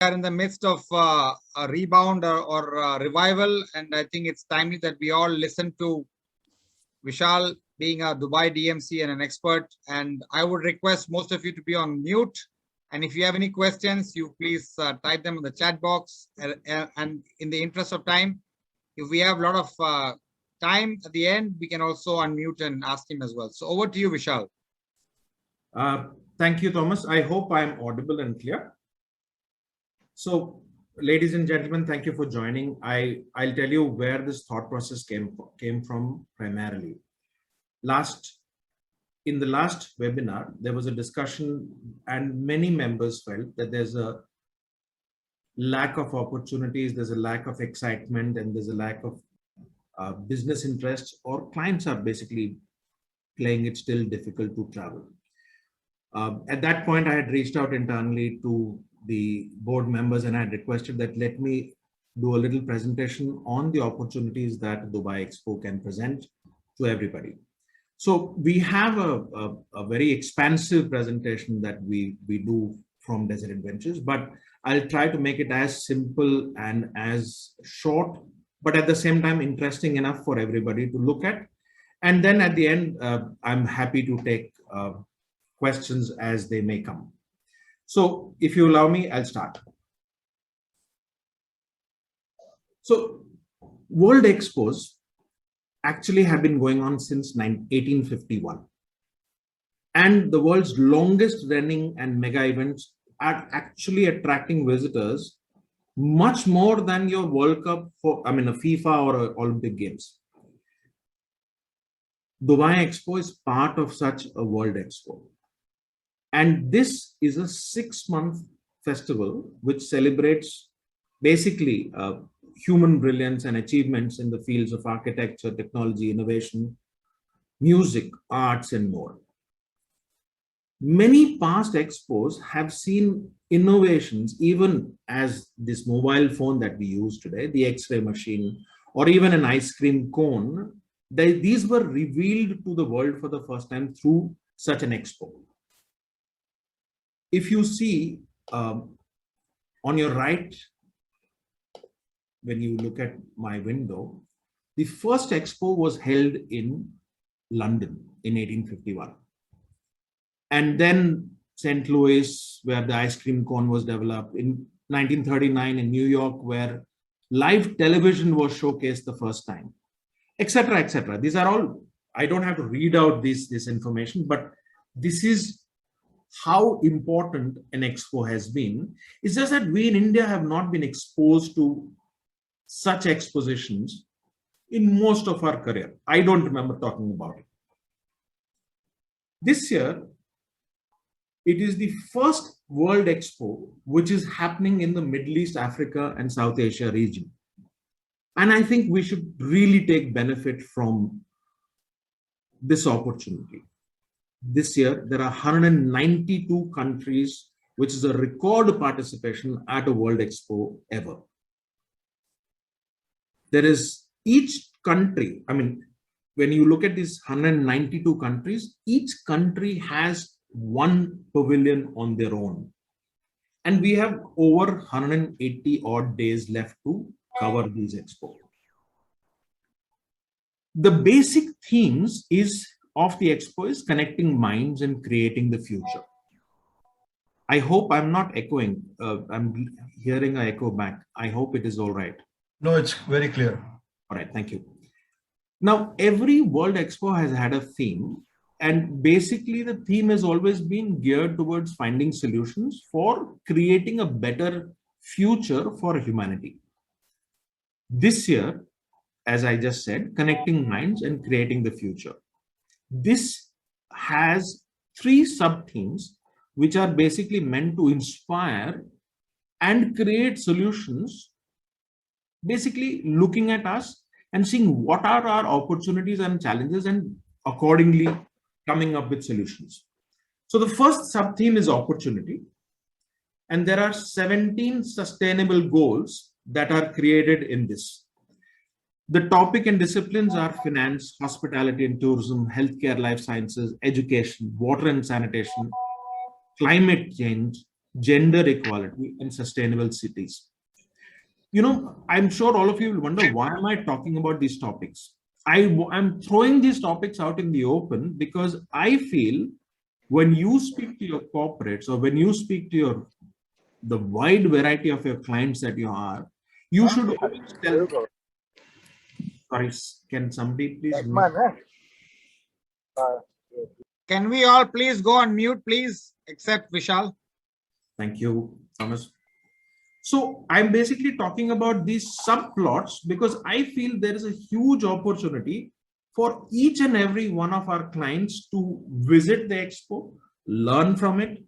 are in the midst of a rebound or revival, and I think it's timely that we all listen to Vishal being a Dubai DMC and an expert. And I would request most of you to be on mute. And if you have any questions, you please type them in the chat box. And in the interest of time, if we have a lot of time at the end, we can also unmute and ask him as well. So over to you, Vishal. Thank you, Thomas. I hope I'm audible and clear. So, ladies and gentlemen, thank you for joining. I'll tell you where this thought process came from primarily. In the last webinar, there was a discussion and many members felt that there's a lack of opportunities, there's a lack of excitement, and there's a lack of business interest, or clients are basically playing it still difficult to travel. At that point, I had reached out internally to the board members and I had requested that let me do a little presentation on the opportunities that Dubai Expo can present to everybody. So we have a very expansive presentation that we do from Desert Adventures, but I'll try to make it as simple and as short, but at the same time interesting enough for everybody to look at. And then at the end, I'm happy to take questions as they may come. So if you allow me, I'll start. So World Expos actually have been going on since 1851. And the world's longest running and mega events are actually attracting visitors much more than your World Cup, a FIFA or Olympic Games. Dubai Expo is part of such a World Expo. And this is a 6-month festival which celebrates basically human brilliance and achievements in the fields of architecture, technology, innovation, music, arts, and more. Many past expos have seen innovations, even as this mobile phone that we use today, the X-ray machine, or even an ice cream cone. These were revealed to the world for the first time through such an expo. If you see on your right, when you look at my window, the first expo was held in London in 1851. And then St. Louis, where the ice cream cone was developed, in 1939 in New York, where live television was showcased the first time, etc., etc. These are all, I don't have to read out this information, but this is how important an expo has been. It's just that we in India have not been exposed to such expositions in most of our career. I don't remember talking about it. This year, it is the first World Expo which is happening in the Middle East, Africa, and South Asia region. And I think we should really take benefit from this opportunity. This year, there are 192 countries, which is a record participation at a World Expo ever. There is each country, when you look at these 192 countries, each country has one pavilion on their own. And we have over 180 odd days left to cover these expos. The basic themes of the expo is connecting minds and creating the future. I hope I'm not echoing. I'm hearing an echo back. I hope it is all right. No, it's very clear. All right, thank you. Now, every World Expo has had a theme, and basically the theme has always been geared towards finding solutions for creating a better future for humanity. This year, as I just said, connecting minds and creating the future. This has 3 sub-themes which are basically meant to inspire and create solutions, basically looking at us and seeing what are our opportunities and challenges and accordingly coming up with solutions. So the first sub-theme is opportunity. And there are 17 sustainable goals that are created in this. The topic and disciplines are finance, hospitality and tourism, healthcare, life sciences, education, water and sanitation, climate change, gender equality, and sustainable cities. I'm sure all of you will wonder, why am I talking about these topics? I'm throwing these topics out in the open because I feel when you speak to your corporates or when you speak to the wide variety of your clients that you should always tell. Sorry, can somebody please mute? Can we all please go on mute, please, except Vishal? Thank you, Thomas. So I'm basically talking about these subplots because I feel there is a huge opportunity for each and every one of our clients to visit the expo, learn from it,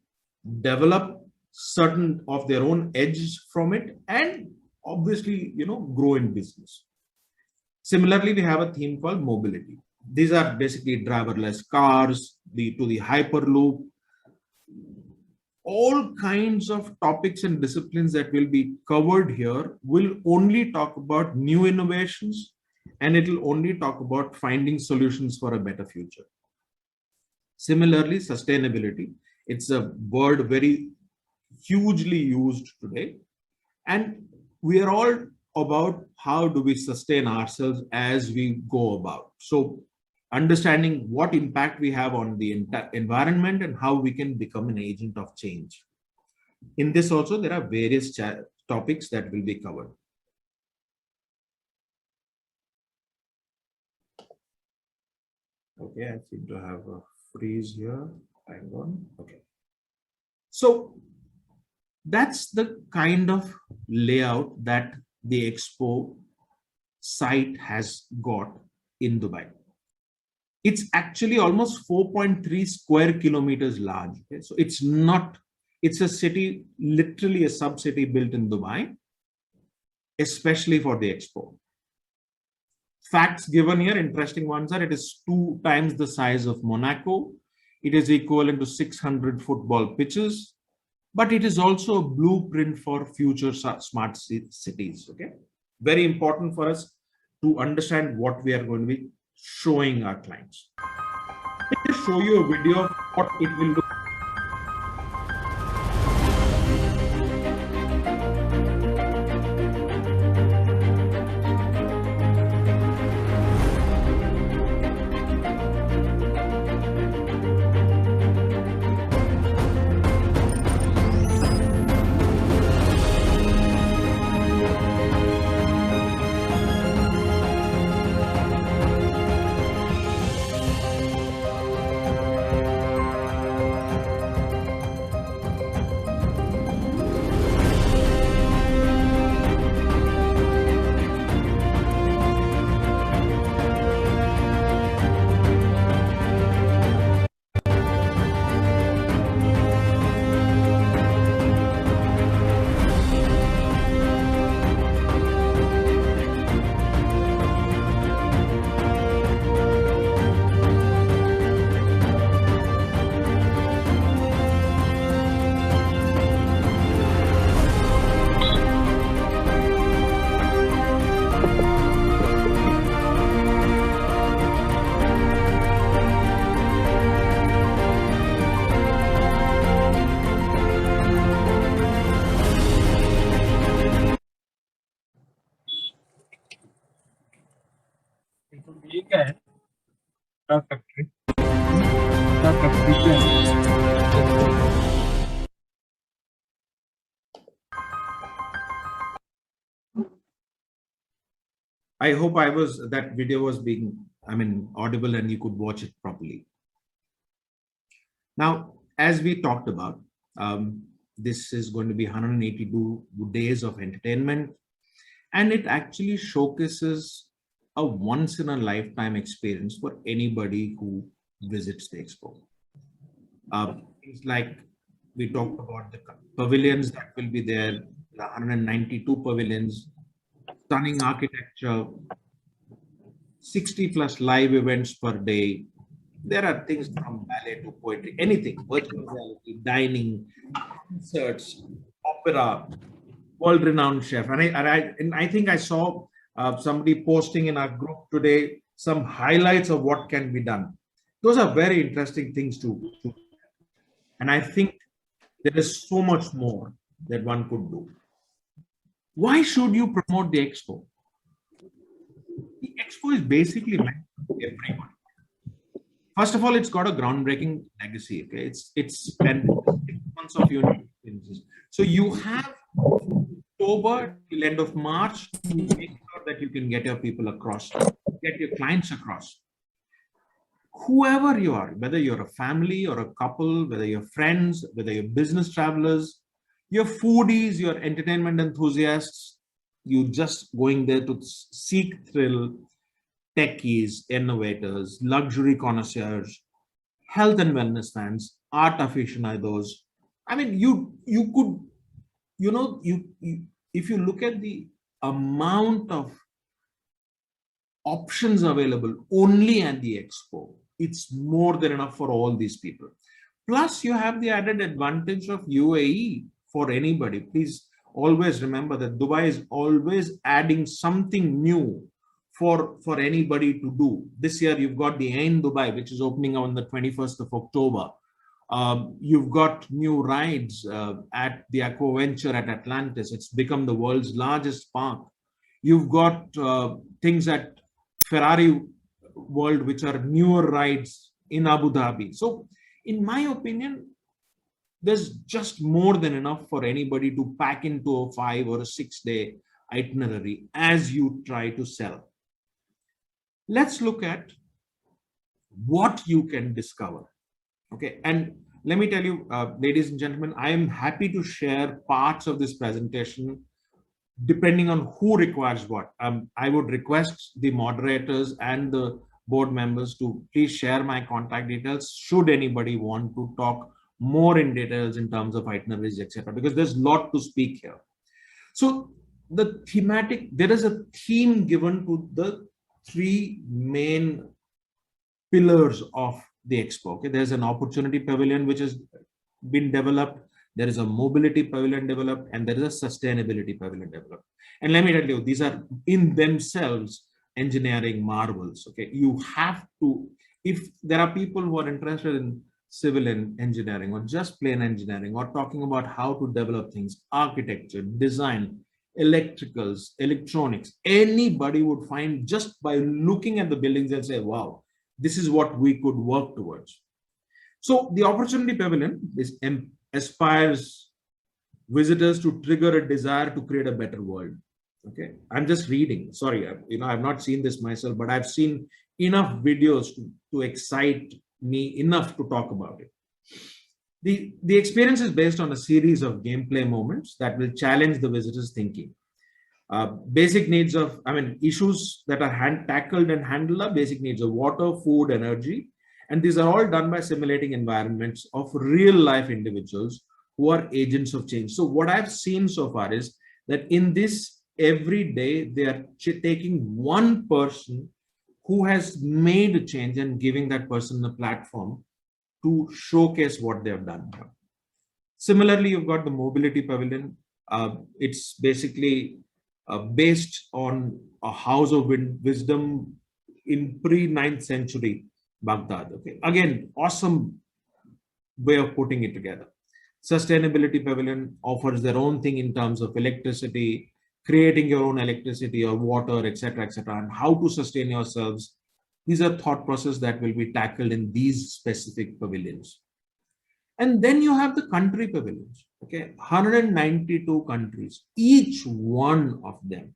develop certain of their own edge from it, and obviously, grow in business. Similarly, we have a theme called mobility. These are basically driverless cars, to the Hyperloop, all kinds of topics and disciplines that will be covered here will only talk about new innovations, and it will only talk about finding solutions for a better future. Similarly, sustainability. It's a word very hugely used today. And we are all about how do we sustain ourselves as we go about. So understanding what impact we have on the environment and how we can become an agent of change. In this also, there are various topics that will be covered. Okay, I seem to have a freeze here. Hang on. Okay. So that's the kind of layout that the expo site has got in Dubai. It's actually almost 4.3 square kilometers large. Okay? So it's a city, literally a sub-city built in Dubai, especially for the expo. Facts given here, interesting ones are, it is 2 times the size of Monaco. It is equivalent to 600 football pitches, but it is also a blueprint for future smart cities. Okay, very important for us to understand what we are going to be showing our clients. Let me show you a video of what it will look. I hope that video was being, audible and you could watch it properly. Now, as we talked about, this is going to be 182 days of entertainment, and it actually showcases a once in a lifetime experience for anybody who visits the expo. Things like we talked about the pavilions that will be there, the 192 pavilions, stunning architecture, 60 plus live events per day. There are things from ballet to poetry, anything, virtual reality, dining, concerts, opera, world-renowned chef. And I think I saw somebody posting in our group today some highlights of what can be done. Those are very interesting things too. And I think There is so much more that one could do. Why should you promote the expo? The expo is basically meant for everyone. First of all, it's got a groundbreaking legacy. Okay, it's 6 months of unique experiences. So you have October till end of March to make sure that you can get your people across, get your clients across. Whoever you are, whether you're a family or a couple, whether you're friends, whether you're business travelers, you're foodies, you're entertainment enthusiasts, you just going there to seek thrill, techies, innovators, luxury connoisseurs, health and wellness fans, art aficionados. I mean, you could, you if you look at the amount of options available only at the expo, it's more than enough for all these people. Plus, you have the added advantage of UAE for anybody. Please always remember that Dubai is always adding something new for anybody to do. This year, you've got the Ain Dubai, which is opening on the 21st of October. You've got new rides at the Aquaventure at Atlantis. It's become the world's largest park. You've got things at Ferrari World, which are newer rides in Abu Dhabi. So, in my opinion, there's just more than enough for anybody to pack into a 5 or a 6 day itinerary as you try to sell. Let's look at what you can discover. Okay, and let me tell you, ladies and gentlemen, I am happy to share parts of this presentation depending on who requires what. I would request the moderators and the board members to please share my contact details should anybody want to talk more in details in terms of itineraries, etc., because there's a lot to speak here. So the thematic, there is a theme given to the 3 main pillars of the expo. Okay, there's an opportunity pavilion which has been developed, there is a mobility pavilion developed, and there is a sustainability pavilion developed. And let me tell you, these are in themselves engineering marvels. Okay, you have to, if there are people who are interested in civil engineering or just plain engineering or talking about how to develop things, architecture, design, electricals, electronics, anybody would find just by looking at the buildings and say, wow, this is what we could work towards. So the opportunity pavilion is aspires visitors to trigger a desire to create a better world. Okay, I'm just reading. Sorry, I've not seen this myself, but I've seen enough videos to excite me enough to talk about it. The experience is based on a series of gameplay moments that will challenge the visitors' thinking. Basic needs of, issues that are tackled and handled are basic needs of water, food, energy. And these are all done by simulating environments of real life individuals who are agents of change. So what I've seen so far is that in this, every day, they are taking one person who has made a change and giving that person a platform to showcase what they have done. Similarly, you've got the mobility pavilion. It's basically based on a house of wisdom in pre-9th century Baghdad. Okay, again, awesome way of putting it together. Sustainability pavilion offers their own thing in terms of electricity, creating your own electricity or water, etc., and how to sustain yourselves. These are thought processes that will be tackled in these specific pavilions. And then you have the country pavilions. Okay, 192 countries, each one of them.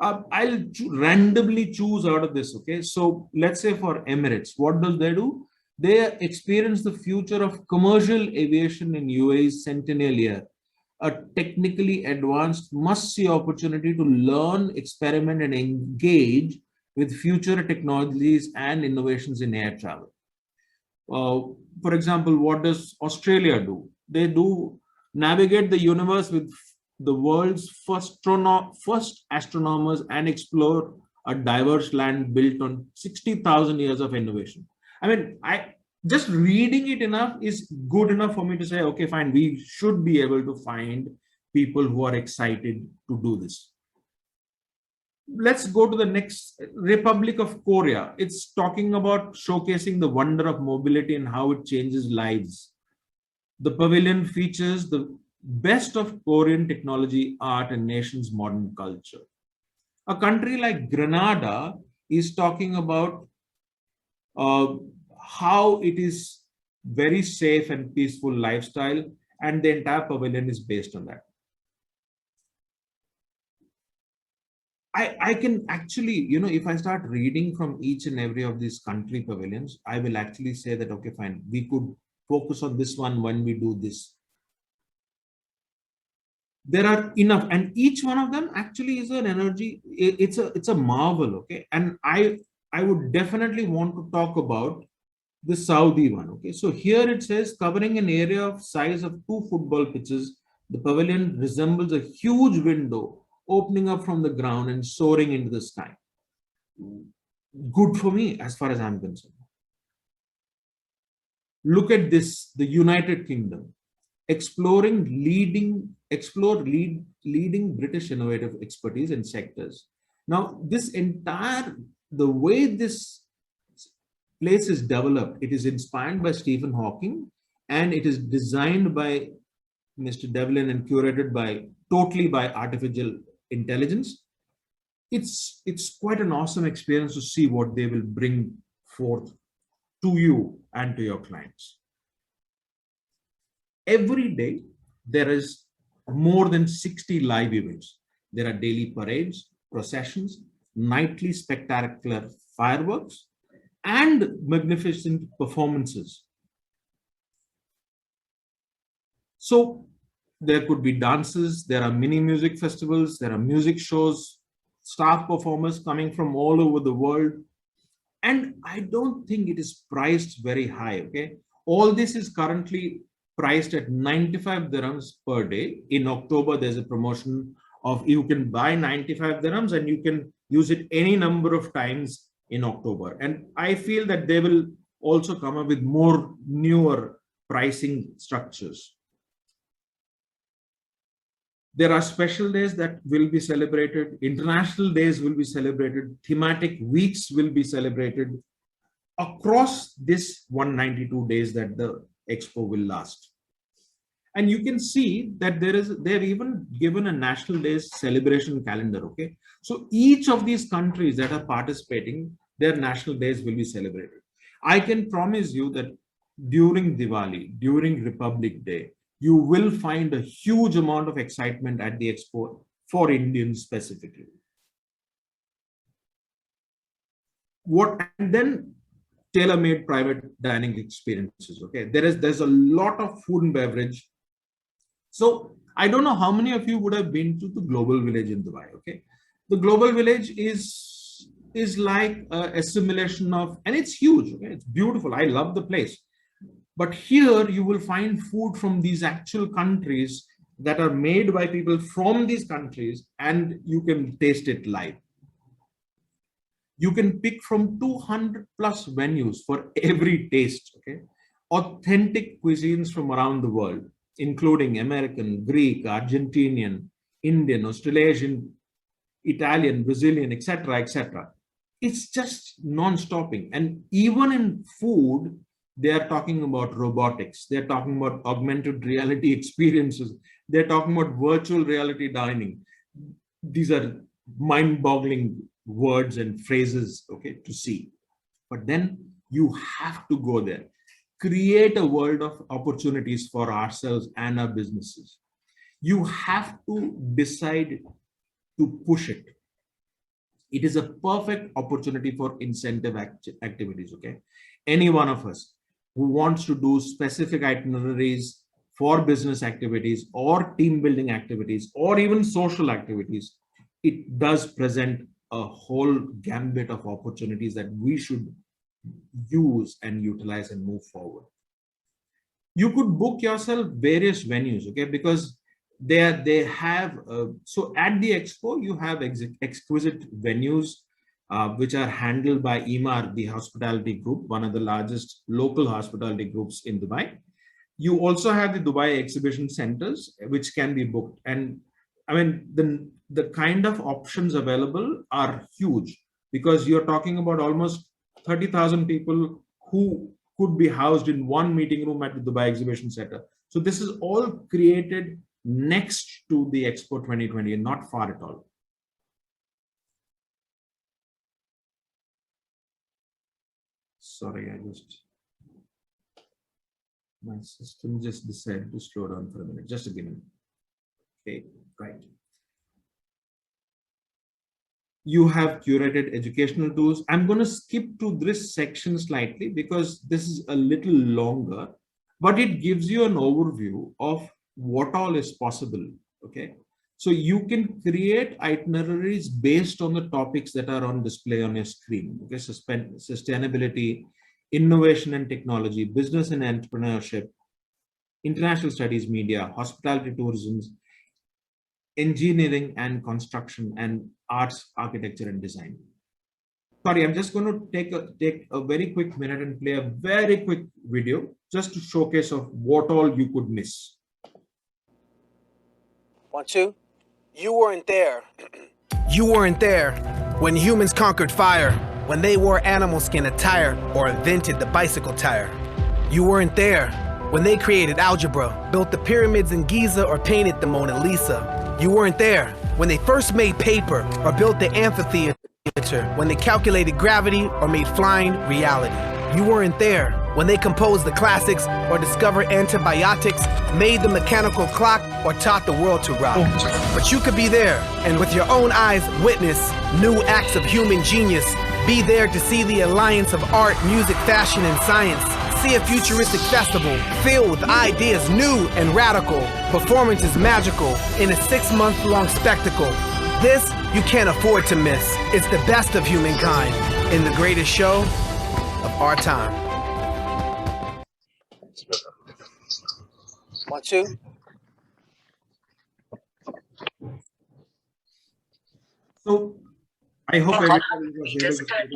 I'll randomly choose out of this. Okay, so let's say for Emirates, what does they do? They experience the future of commercial aviation in UAE's centennial year, a technically advanced must-see opportunity to learn, experiment, and engage with future technologies and innovations in air travel. For example, what does Australia do? They do navigate the universe with the world's first astronomers and explore a diverse land built on 60,000 years of innovation. Just reading it enough is good enough for me to say, okay, fine, we should be able to find people who are excited to do this. Let's go to the next, Republic of Korea. It's talking about showcasing the wonder of mobility and how it changes lives. The pavilion features the best of Korean technology, art, and nation's modern culture. A country like Grenada is talking about uh, how it is very safe and peaceful lifestyle, and the entire pavilion is based on that. I can actually, if I start reading from each and every of these country pavilions, I will actually say that, okay, fine, we could focus on this one when we do this. There are enough, and each one of them actually is an energy. It's a marvel, okay. And I would definitely want to talk about the Saudi one, okay. So here it says, covering an area of size of 2 football pitches, the pavilion resembles a huge window opening up from the ground and soaring into the sky. Good for me, as far as I'm concerned. Look at this, the United Kingdom, leading British innovative expertise in sectors. Now, the way this place is developed, it is inspired by Stephen Hawking, and it is designed by Mr. Devlin and curated totally by artificial intelligence. It's quite an awesome experience to see what they will bring forth to you and to your clients. Every day, there is more than 60 live events. There are daily parades, processions, nightly spectacular fireworks, and magnificent performances. So there could be dances, there are mini music festivals, there are music shows, staff performers coming from all over the world. And I don't think it is priced very high, okay? All this is currently priced at 95 dirhams per day. In October, there's a promotion of you can buy 95 dirhams and you can use it any number of times in October. And I feel that they will also come up with more newer pricing structures. There are special days that will be celebrated, international days will be celebrated, thematic weeks will be celebrated across this 192 days that the expo will last. And you can see that they've even given a national days celebration calendar, okay? So each of these countries that are participating, their national days will be celebrated. I can promise you that during Diwali, during Republic Day, you will find a huge amount of excitement at the expo for Indians specifically. And then tailor-made private dining experiences, okay? There's a lot of food and beverage. So I don't know how many of you would have been to the Global Village in Dubai, okay? The Global Village is like a simulation of, and it's huge, okay? It's beautiful. I love the place. But here you will find food from these actual countries that are made by people from these countries, and you can taste it live. You can pick from 200 plus menus for every taste, okay? Authentic cuisines from around the world, including American, Greek, Argentinian, Indian, Australasian, Italian, Brazilian, etc., etc. It's just non-stopping. And even in food, they are talking about robotics. They're talking about augmented reality experiences. They're talking about virtual reality dining. These are mind-boggling words and phrases, okay, to see. But then you have to go there. Create a world of opportunities for ourselves and our businesses. You have to decide to push it. It is a perfect opportunity for incentive activities, okay? Any one of us who wants to do specific itineraries for business activities or team building activities or even social activities, it does present a whole gambit of opportunities that we should use and utilize and move forward. You could book yourself various venues, okay? Because they have, so at the expo, you have exquisite venues which are handled by Emaar, the hospitality group, one of the largest local hospitality groups in Dubai. You also have the Dubai exhibition centers, which can be booked. And I mean, the kind of options available are huge, because you're talking about almost 30,000 people who could be housed in one meeting room at the Dubai exhibition center. So this is all created next to the Expo 2020 and not far at all. Sorry, my system just decided to slow down for a minute. Just a minute. Okay, right. You have curated educational tools. I'm going to skip to this section slightly because this is a little longer, but it gives you an overview of what all is possible. Okay, so you can create itineraries based on the topics that are on display on your screen. Okay, sustainability, innovation and technology, business and entrepreneurship, international studies, media, hospitality, tourism, engineering and construction, and arts, architecture and design. Sorry, I'm just going to take a very quick minute and play a very quick video just to showcase of what all you could miss. 1, 2. You weren't there. You weren't there when humans conquered fire, when they wore animal skin attire or invented the bicycle tire. You weren't there when they created algebra, built the pyramids in Giza, or painted the Mona Lisa. You weren't there when they first made paper or built the amphitheater, when they calculated gravity or made flying reality. You weren't there when they composed the classics or discovered antibiotics, made the mechanical clock, or taught the world to rock. But you could be there and with your own eyes witness new acts of human genius. Be there to see the alliance of art, music, fashion, and science. See a futuristic festival filled with ideas new and radical. Performances magical in a 6-month-long spectacle. This you can't afford to miss. It's the best of humankind in the greatest show of our time. 1, 2. So I hope everybody was able to see that.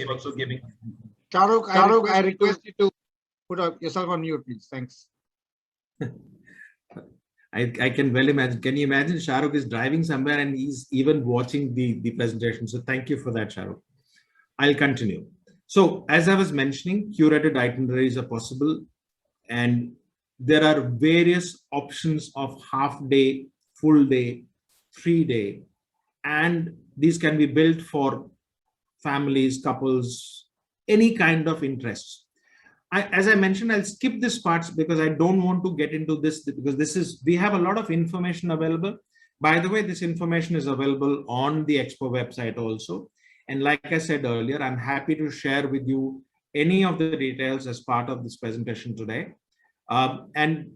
Also giving. Shahrukh, I request you to put yourself on mute, please. Thanks. I can well imagine. Can you imagine Shahrukh is driving somewhere and he's even watching the presentation? So thank you for that, Shahrukh. I'll continue. So as I was mentioning, curated itineraries are possible, and there are various options of half day, full day, 3-day, and these can be built for families, couples, any kind of interests. As I mentioned, I'll skip this part because I don't want to get into this, because we have a lot of information available. By the way, this information is available on the Expo website also. And like I said earlier, I'm happy to share with you any of the details as part of this presentation today. And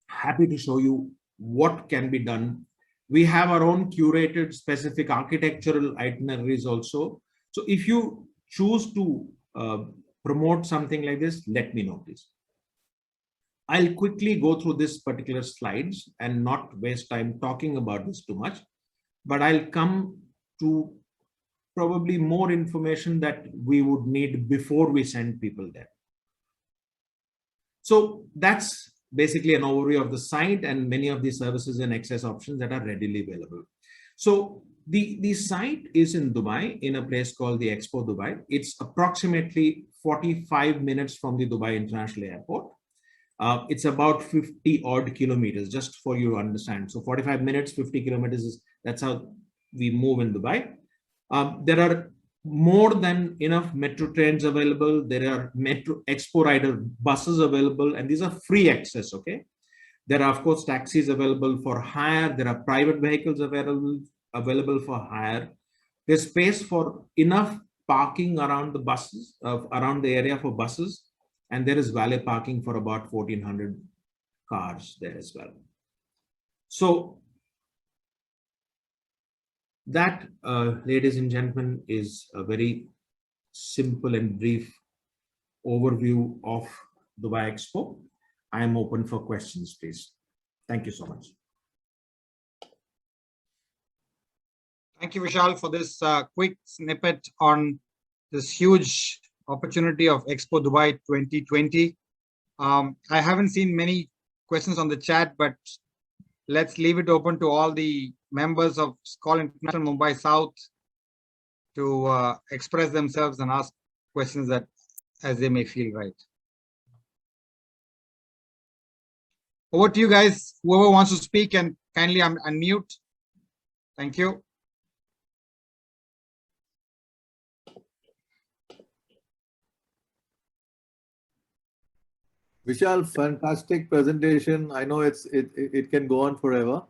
happy to show you what can be done. We have our own curated specific architectural itineraries also. So if you choose to promote something like this, let me know, please. I'll quickly go through this particular slides and not waste time talking about this too much, but I'll come to probably more information that we would need before we send people there. So that's basically an overview of the site and many of the services and access options that are readily available. So the site is in Dubai, in a place called the Expo Dubai. It's approximately 45 minutes from the Dubai International Airport. It's about 50 odd kilometers, just for you to understand. So 45 minutes, 50 kilometers, that's how we move in Dubai. There are more than enough metro trains available. There are metro Expo Rider buses available, and these are free access, okay? There are, of course, taxis available for hire. There are private vehicles available for hire. There's space for enough parking around the buses, around the area for buses, and there is valet parking for about 1,400 cars there as well. So that, ladies and gentlemen, is a very simple and brief overview of Dubai Expo. I am open for questions, please. Thank you so much. Thank you, Vishal, for this quick snippet on this huge opportunity of Expo Dubai 2020. I haven't seen many questions on the chat, but let's leave it open to all the members of SCOL International Mumbai South to express themselves and ask questions that as they may feel right. Over to you guys. Whoever wants to speak and kindly unmute. Thank you. Vishal, fantastic presentation. I know it can go on forever.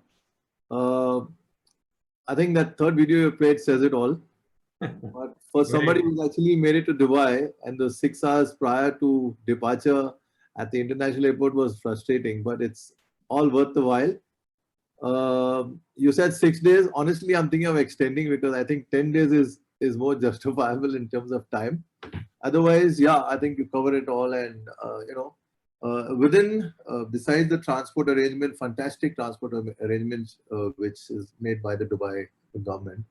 I think that third video you played says it all. But for somebody who's actually made it to Dubai and the 6 hours prior to departure at the international airport was frustrating, but it's all worth the while. You said 6 days. Honestly, I'm thinking of extending because I think 10 days is more justifiable in terms of time. Otherwise, yeah, I think you covered it all. And, besides the transport arrangement, fantastic transport arrangements, which is made by the Dubai government.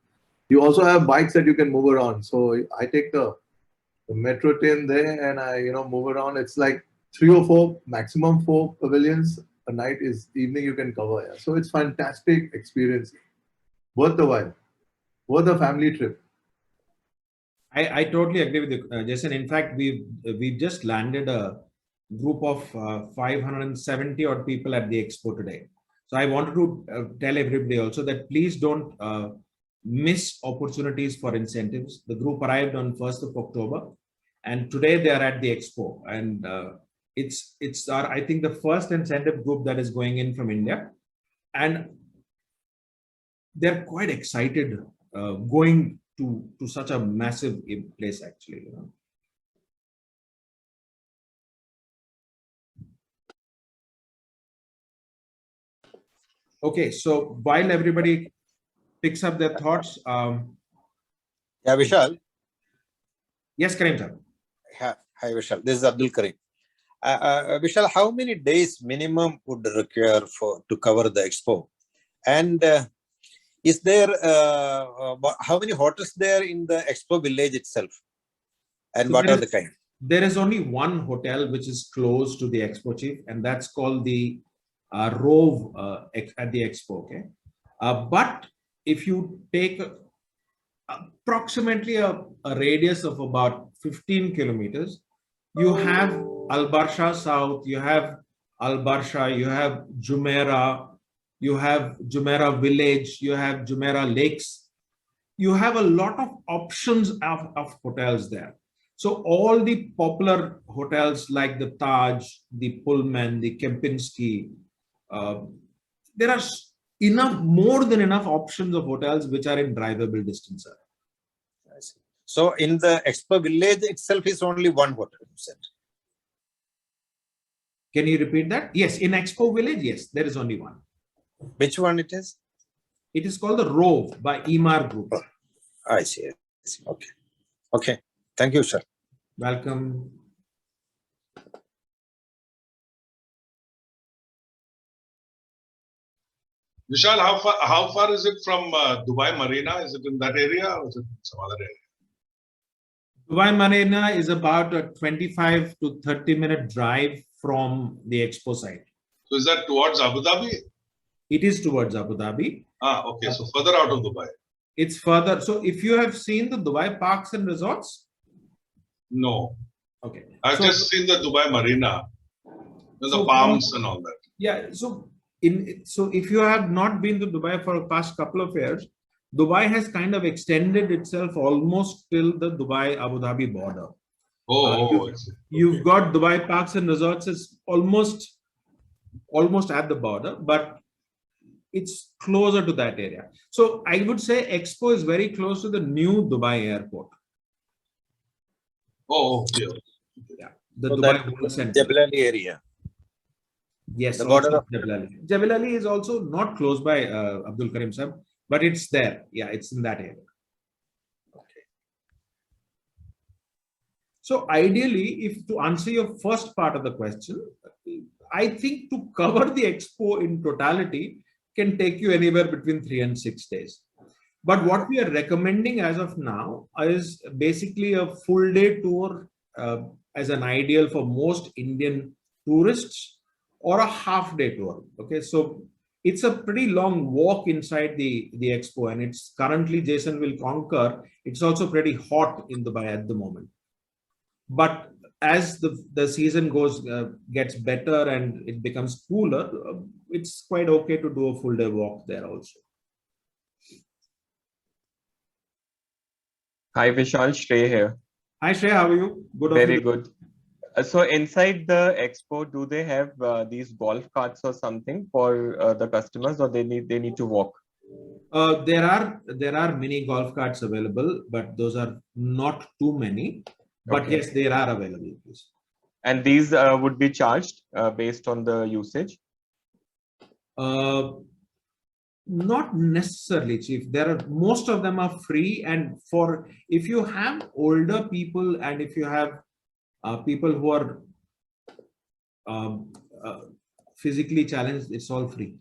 You also have bikes that you can move around. So I take the metro train there and I, move around. It's like 3 or 4, maximum 4 pavilions a night is evening you can cover. Yeah. So it's fantastic experience. Worth the while. Worth a family trip. I totally agree with you, Jason. In fact, we've just landed a group of 570 odd people at the expo today. So I wanted to tell everybody also that please don't miss opportunities for incentives. The group arrived on 1st of October and today they are at the expo, and it's our, I think, the first incentive group that is going in from India, and they're quite excited going to such a massive place actually. Okay, so while everybody picks up their thoughts, yeah, Vishal. Yes, Karim sir. Hi, Vishal. This is Abdul Karim. Vishal, how many days minimum would require to cover the expo? And is there how many hotels there in the expo village itself? And So what are the kind? There is only one hotel which is close to the expo, chief, and that's called the Rove at the expo. Okay, but if you take approximately a radius of about 15 kilometers, you have Al Barsha South, you have Al Barsha, you have Jumeirah, you have Jumeirah Village, you have Jumeirah Lakes. You have a lot of options of hotels there. So all the popular hotels like the Taj, the Pullman, the Kempinski, there are more than enough options of hotels which are in drivable distance. I see. So in the expo village itself is only one hotel, you said. Can you repeat that? Yes, in expo village, yes, there is only one. Which one it is? It is called the Rove by Emaar Group. Oh, I see. Okay. Okay. Thank you, sir. Welcome. Vishal, how far is it from Dubai Marina? Is it in that area or is it in some other area? Dubai Marina is about a 25 to 30-minute drive from the expo site. So is that towards Abu Dhabi? It is towards Abu Dhabi. Ah, okay. So further out of Dubai. It's further. So if you have seen the Dubai Parks and Resorts? No. Okay. I've just seen the Dubai Marina. The palms and all that. Yeah. So if you have not been to Dubai for the past couple of years, Dubai has kind of extended itself almost till the Dubai-Abu Dhabi border. You've got Dubai Parks and Resorts is almost at the border, but it's closer to that area. So I would say Expo is very close to the new Dubai airport. Oh, okay. Yeah, the So Dubai World Center. Jebel Ali area. Yes, the border of Jebel Ali. Jebel Ali is also not close by Abdul Karim Sahib, but it's there. Yeah, it's in that area. Okay. So ideally, if to answer your first part of the question, I think to cover the expo in totality can take you anywhere between 3 and 6 days. But what we are recommending as of now is basically a full day tour as an ideal for most Indian tourists, or a half day tour. Okay, so it's a pretty long walk inside the expo, and it's currently, Jason will conquer. It's also pretty hot in Dubai at the moment. But as the season gets better and it becomes cooler, it's quite okay to do a full day walk there also. Hi Vishal, Shrey here. Hi Shreya, how are you? Good of Very you. good. So inside the expo, do they have these golf carts or something for the customers, or they need to walk? There are mini golf carts available, but those are not too many. But Okay. yes, they are available. Please. And these would be charged based on the usage? Not necessarily, Chief. Most of them are free, and if you have older people and if you have people who are physically challenged, it's all free.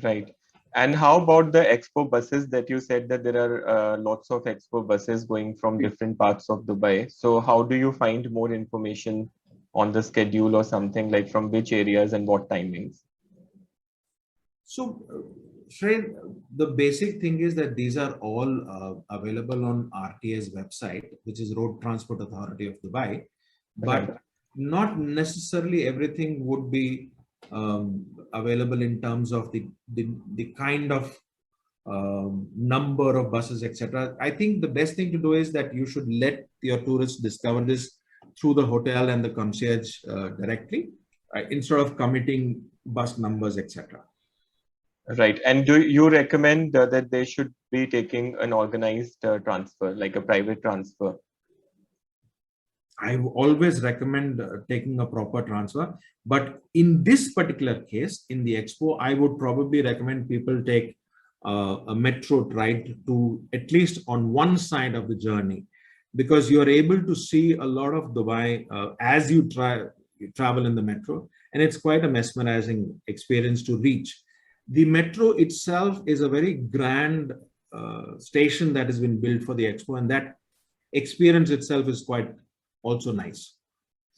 Right. And how about the expo buses that you said that there are lots of expo buses going from different parts of Dubai? So how do you find more information on the schedule or something, like from which areas and what timings? So, Shrey, the basic thing is that these are all available on RTA's website, which is Road Transport Authority of Dubai. But Right. not necessarily everything would be available in terms of the kind of number of buses, etc. I think the best thing to do is that you should let your tourists discover this through the hotel and the concierge directly, instead of committing bus numbers, etc. Right. And do you recommend that they should be taking an organized transfer, like a private transfer? I always recommend taking a proper transfer. But in this particular case, in the expo, I would probably recommend people take a metro ride to at least on one side of the journey, because you're able to see a lot of Dubai as you travel in the metro, and it's quite a mesmerizing experience to reach. The metro itself is a very grand station that has been built for the expo, and that experience itself is quite also nice.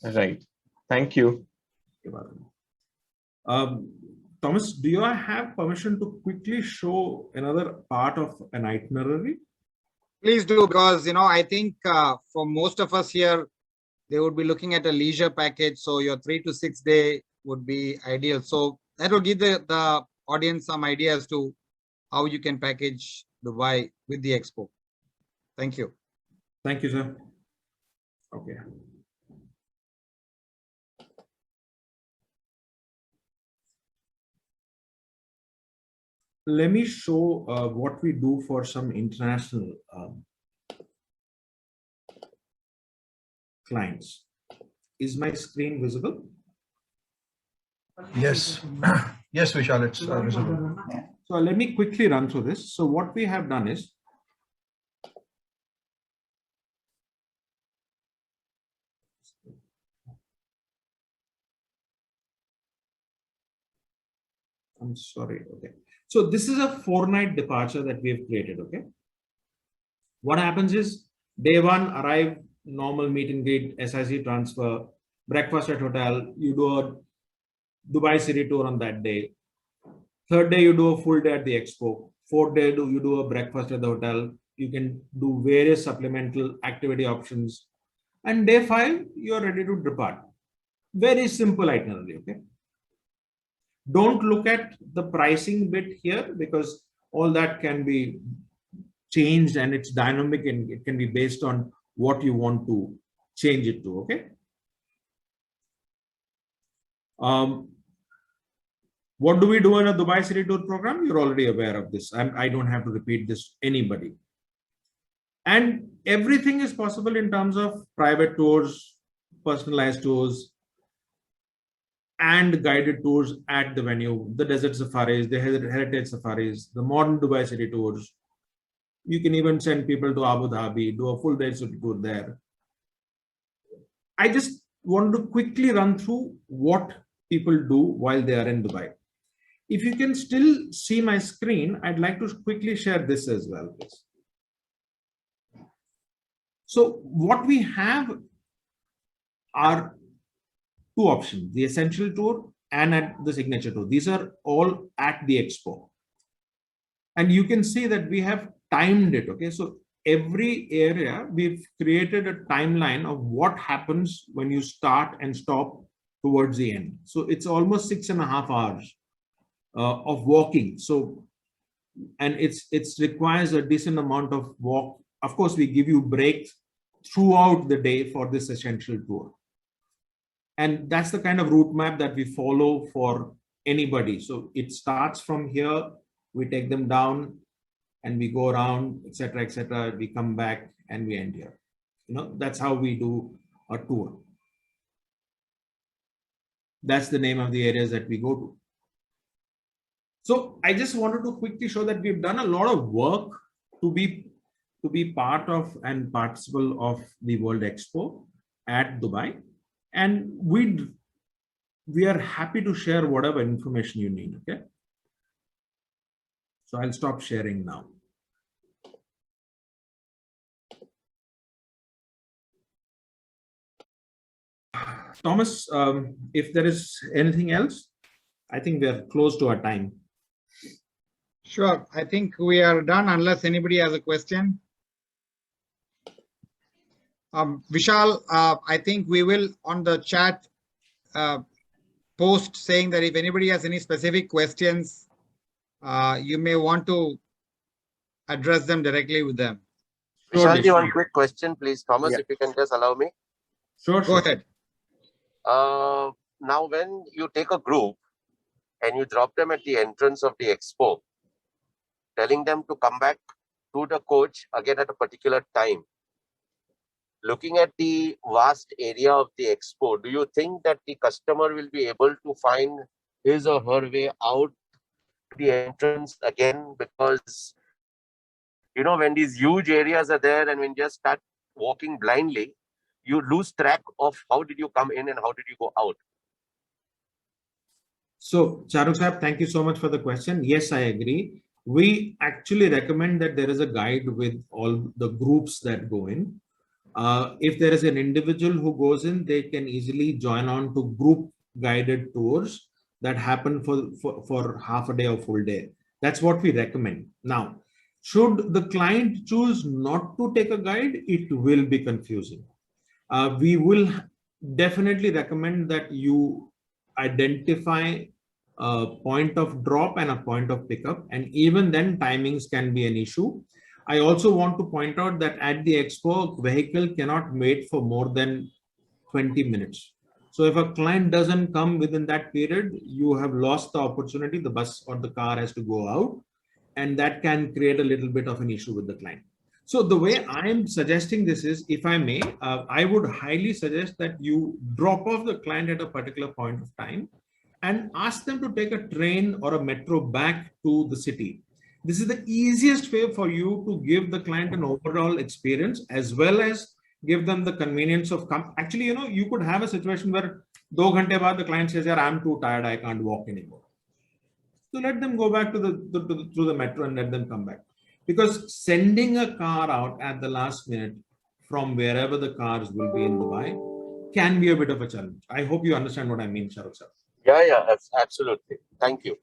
Right. Thank you. You're welcome. Thomas, do you have permission to quickly show another part of an itinerary? Please do, because I think for most of us here, they would be looking at a leisure package. So your 3 to 6 day would be ideal. So that will give the audience some idea as to how you can package Dubai with the expo. Thank you. Thank you, sir. Okay. Let me show what we do for some international clients. Is my screen visible? Yes. Yes, Vishal, it's visible. So let me quickly run through this. So what we have done is, I'm sorry. Okay. So this is a 4-night departure that we have created. Okay. What happens is, day one, arrive, normal meet and greet, SIC transfer, breakfast at hotel. You do a Dubai city tour on that day. Third day, you do a full day at the expo. Fourth day, you do a breakfast at the hotel. You can do various supplemental activity options. And day 5, you're ready to depart. Very simple itinerary. Okay. Don't look at the pricing bit here, because all that can be changed and it's dynamic and it can be based on what you want to change it to. Okay. What do we do in a Dubai City Tour program? You're already aware of this. I don't have to repeat this to anybody. And everything is possible in terms of private tours, personalized tours, and guided tours at the venue, the desert safaris, the heritage safaris, the modern Dubai city tours. You can even send people to Abu Dhabi, do a full day city tour there. I just want to quickly run through what people do while they are in Dubai. If you can still see my screen, I'd like to quickly share this as well, please. So what we have are 2 options, the essential tour and at the signature tour. These are all at the expo. And you can see that we have timed it. Okay, so every area we've created a timeline of what happens when you start and stop towards the end. So it's almost 6.5 hours of walking. So, and it's requires a decent amount of walk. Of course, we give you breaks throughout the day for this essential tour. And that's the kind of route map that we follow for anybody. So it starts from here, we take them down and we go around, etc., etc. We come back and we end here. You know, that's how we do a tour. That's the name of the areas that we go to. So I just wanted to quickly show that we've done a lot of work to be part of and participant of the World Expo at Dubai. And we are happy to share whatever information you need, okay? So I'll stop sharing now. Thomas, if there is anything else, I think we are close to our time. Sure. I think we are done unless anybody has a question. Vishal, I think we will on the chat post saying that if anybody has any specific questions, you may want to address them directly with them. Vishalji, one quick question, please. Thomas, Yeah. if you can just allow me. Sure. Go ahead. Now, when you take a group and you drop them at the entrance of the expo, telling them to come back to the coach again at a particular time, looking at the vast area of the expo, do you think that the customer will be able to find his or her way out to the entrance again? Because, you know, when these huge areas are there and when you just start walking blindly, you lose track of how did you come in and how did you go out. So, Charuk Sahab, thank you so much for the question. Yes, I agree. We actually recommend that there is a guide with all the groups that go in. If there is an individual who goes in, they can easily join on to group guided tours that happen for half a day or full day. That's what we recommend. Now, should the client choose not to take a guide, it will be confusing. We will definitely recommend that you identify a point of drop and a point of pickup, and even then timings can be an issue. I also want to point out that at the expo, vehicle cannot wait for more than 20 minutes. So if a client doesn't come within that period, you have lost the opportunity. The bus or the car has to go out, and that can create a little bit of an issue with the client. So the way I am suggesting this is, if I may, I would highly suggest that you drop off the client at a particular point of time and ask them to take a train or a metro back to the city. This is the easiest way for you to give the client an overall experience, as well as give them the convenience of actually, you know, you could have a situation where 2 ghante baad the client says, "Yeah, I'm too tired, I can't walk anymore." So let them go back to through the metro and let them come back. Because sending a car out at the last minute from wherever the cars will be in Dubai can be a bit of a challenge. I hope you understand what I mean, Charuk sir. Yeah, absolutely. Thank you.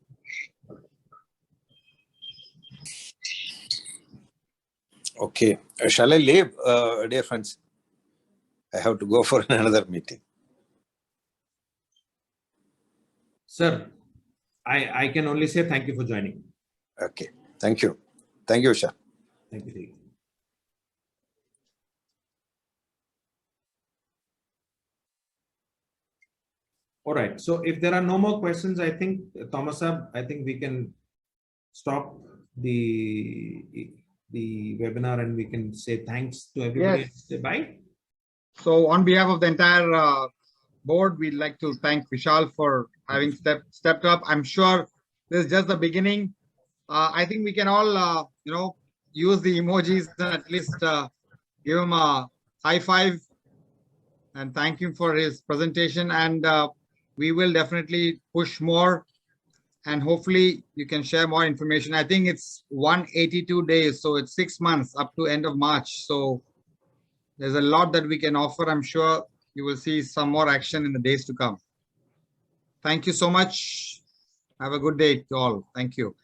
Okay. Shall I leave, dear friends? I have to go for another meeting. Sir, I can only say thank you for joining. Okay. Thank you. Thank you, Vishal. Thank you. All right. So if there are no more questions, I think, Thomas, I think we can stop the webinar and we can say thanks to everybody. Yes. And say bye. So on behalf of the entire board, we'd like to thank Vishal for having stepped up. I'm sure this is just the beginning. I think we can all, use the emojis and at least give him a high five and thank him for his presentation. And we will definitely push more and hopefully you can share more information. I think it's 182 days, so it's 6 months up to end of March. So there's a lot that we can offer. I'm sure you will see some more action in the days to come. Thank you so much. Have a good day to all. Thank you.